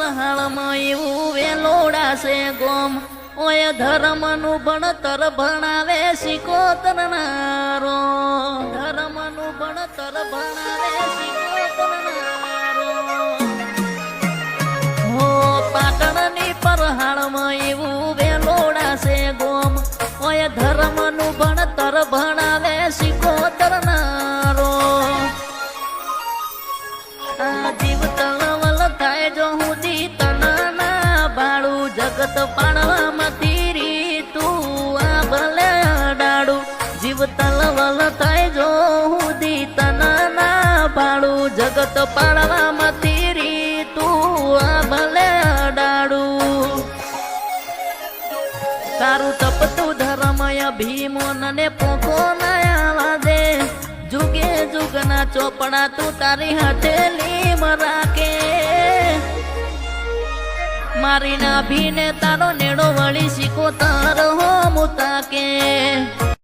પરહાળમાં એવું વેલોડાશે ગોમ ઓય ધર્મનું ભણતર ભણાવે શિકોતરનારો ધર્મનું ભણતર ભણાવે શિકોતરનારો હો પાટણની પરહાળમાં એવું વેલોડાશે ગોમ ઓય ધર્મનું ભણતર ભણાવે શિકોતરનારો જીવ તળવલ થાય જો હું જીતના બાળું જગત પાણવામાંથી રીતું આ ભલે અડાડું જીવ તળવલ થાય જો હું જીતના બાળું જગત પાણવામાંથી રીતું આ ભલે અડાડું તારું તપતું ધર્મય ભીમોન ને પોખો ના દે જુગે જુગના ચોપડા તું તારી હથેલી રાખે મારી નાભીને તારો નેડો વળી શીખો તારો